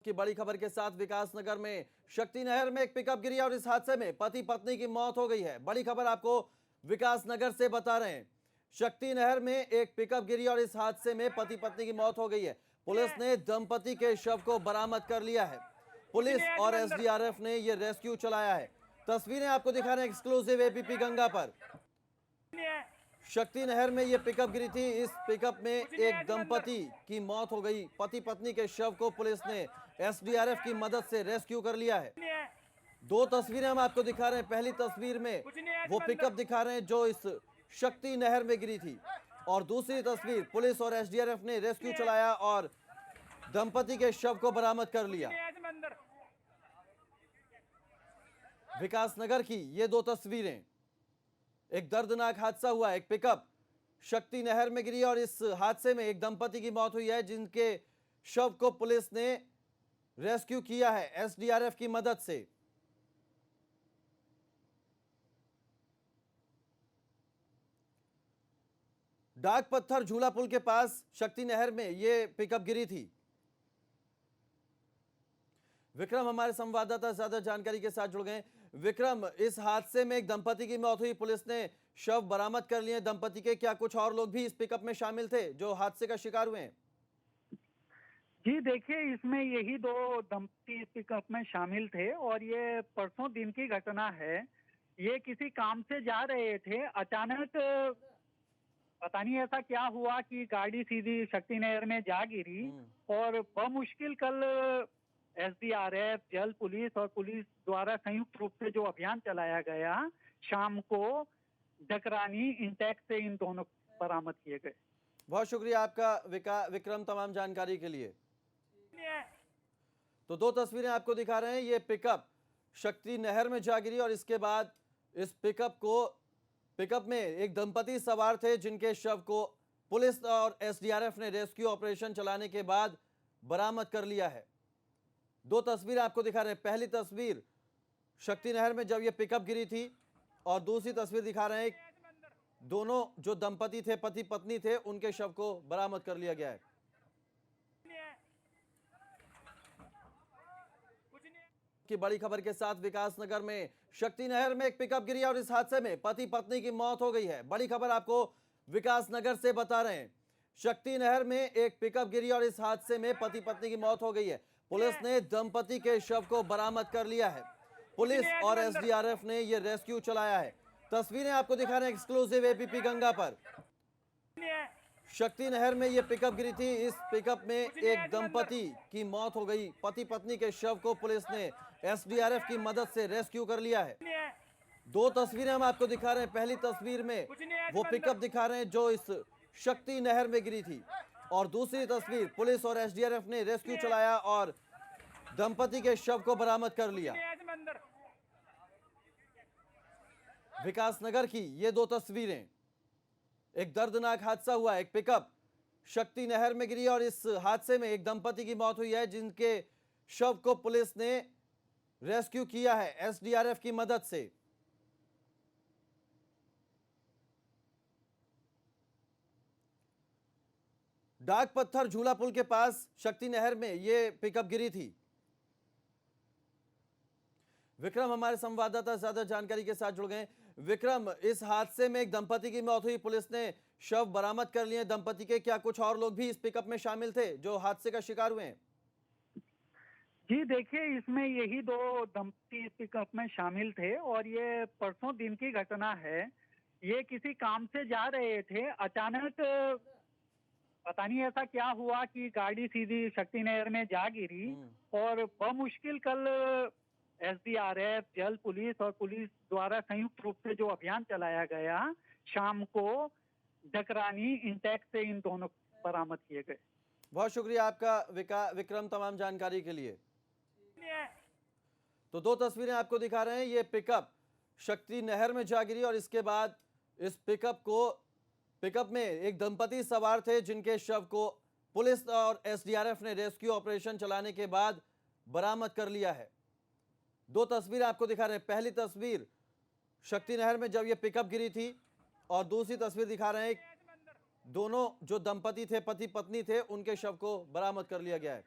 की बड़ी खबर के साथ विकासनगर में शक्ति नहर में एक पिकअप गिरी और इस हादसे में पति पत्नी की मौत हो गई है। बड़ी खबर आपको विकासनगर से बता रहे हैं। शक्ति नहर में एक पिकअप गिरी और इस हादसे में पति पत्नी की मौत हो गई है। पुलिस ने दंपति के शव को बरामद कर लिया है। पुलिस और एसडीआरएफ ने यह रेस्क्यू चलाया है। तस्वीरें आपको दिखा रहे हैं एक्सक्लूसिव एबीपी गंगा पर। शक्ति नहर में यह पिकअप गिरी थी। इस पिकअप में एक दंपति की मौत हो गई। पति पत्नी के शव को पुलिस ने एसडीआरएफ की मदद से रेस्क्यू कर लिया है। दो तस्वीरें हम आपको दिखा रहे हैं। पहली तस्वीर में वो पिकअप दिखा रहे हैं जो इस शक्ति नहर में गिरी थी, और दूसरी तस्वीर पुलिस और एसडीआरएफ ने रेस्क्यू चलाया और दंपति के शव को बरामद कर लिया। विकासनगर की ये दो तस्वीरें। एक दर्दनाक हादसा हुआ। एक पिकअप शक्ति नहर में गिरी और इस हादसे में एक दंपति की मौत हुई है, जिनके शव को पुलिस ने रेस्क्यू किया है एसडीआरएफ की मदद से। डाक पत्थर झूला पुल के पास शक्ति नहर में यह पिकअप गिरी थी। विक्रम हमारे संवाददाता ज्यादा जानकारी के साथ जुड़ गए। विक्रम, इस हादसे में एक दंपति की मौत हुई, पुलिस ने शव बरामद कर लिए दंपति के। क्या कुछ और लोग भी इस पिकअप में शामिल थे जो हादसे का शिकार हुए हैं? जी देखिए, इसमें यही दो दंपति इस पिकअप में शामिल थे और ये परसों दिन की घटना है। ये किसी काम से जा रहे थे, अचानक पता नहीं ऐसा क्या हुआ कि गाड़ी सीधी शक्ति नहर में जा गिरी और बमुश्किल कल एसडीआरएफ, जल पुलिस और पुलिस द्वारा संयुक्त रूप से जो अभियान चलाया गया, शाम को डकरानी इंटेक्स से इन दोनों बरामद किए गए। बहुत शुक्रिया आपका विक्रम, तमाम जानकारी के लिए। तो दो तस्वीरें आपको दिखा रहे हैं। ये पिकअप शक्ति नहर में जा गिरी और इसके बाद इस पिकअप में एक दंपति सवार थे, जिनके शव को पुलिस और एसडीआरएफ ने रेस्क्यू ऑपरेशन चलाने के बाद बरामद कर लिया है। दो तस्वीरें आपको दिखा रहे हैं। पहली तस्वीर शक्ति नहर में जब यह पिकअप गिरी थी, और दूसरी तस्वीर दिखा रहे हैं दोनों जो दंपति थे, पति पत्नी थे, उनके शव को बरामद कर लिया गया है। की बड़ी खबर के साथ विकासनगर में शक्ति नहर में एक पिकअप गिरी और इस हादसे में पति पत्नी की मौत हो गई है। बड़ी खबर आपको विकासनगर से बता रहे हैं। शक्ति नहर में एक पिकअप गिरी और इस हादसे में पति पत्नी की मौत हो गई है। पुलिस ने दंपति के शव को बरामद कर लिया है। पुलिस और एसडीआरएफ ने यह रेस्क्यू चलाया है। तस्वीरें आपको दिखा रहे हैं एक्सक्लूसिव एबीपी गंगा पर। शक्ति नहर में यह पिकअप गिरी थी। इस पिकअप में एक दंपति की मौत हो गई। पति पत्नी के शव को पुलिस ने एसडीआरएफ की मदद से रेस्क्यू कर लिया है। दो तस्वीरें हम आपको दिखा रहे हैं। पहली तस्वीर में वो पिकअप दिखा रहे हैं जो इस शक्ति नहर में गिरी थी, और दूसरी तस्वीर पुलिस और एसडीआरएफ ने रेस्क्यू चलाया और दंपति के शव को बरामद कर लिया। विकासनगर की ये दो तस्वीरें। एक दर्दनाक हादसा हुआ। एक पिकअप शक्ति नहर में गिरी और इस हादसे में एक दंपति की मौत हुई है, जिनके शव को पुलिस ने रेस्क्यू किया है एसडीआरएफ की मदद से। डाक पत्थर झूला पुल के पास शक्ति नहर में यह पिकअप गिरी थी। विक्रम हमारे संवाददाता ज्यादा जानकारी के साथ जुड़ गए। विक्रम, इस हादसे में एक दंपति की मौत हुई, पुलिस ने शव बरामद कर लिए दंपति के। क्या कुछ और लोग भी इस पिकअप में शामिल थे जो हादसे का शिकार हुए हैं? जी देखिए, इसमें यही दो दंपति इस पिकअप में शामिल थे और ये परसों दिन की घटना है। ये किसी काम से जा रहे थे, अचानक पता नहीं ऐसा क्या हुआ कि गाड़ी सीधी शक्ति नहर में जा गिरी और बमुश्किल कल एसडीआरएफ, जल पुलिस और पुलिस द्वारा संयुक्त रूप से जो अभियान चलाया गया, शाम को डकरानी इंटेक्स से इन दोनों बरामद किए गए। बहुत शुक्रिया आपका विक्रम, तमाम जानकारी के लिए। तो दो तस्वीरें आपको दिखा रहे हैं। ये पिकअप शक्ति नहर में जा गिरी और इसके बाद इस पिकअप में एक दंपति सवार थे, जिनके शव को पुलिस और एसडीआरएफ ने रेस्क्यू ऑपरेशन चलाने के बाद बरामद कर लिया है। दो तस्वीरें आपको दिखा रहे हैं। पहली तस्वीर शक्ति नहर में जब यह पिकअप गिरी थी, और दूसरी तस्वीर दिखा रहे हैं दोनों जो दंपति थे, पति पत्नी थे, उनके शव को बरामद कर लिया गया है।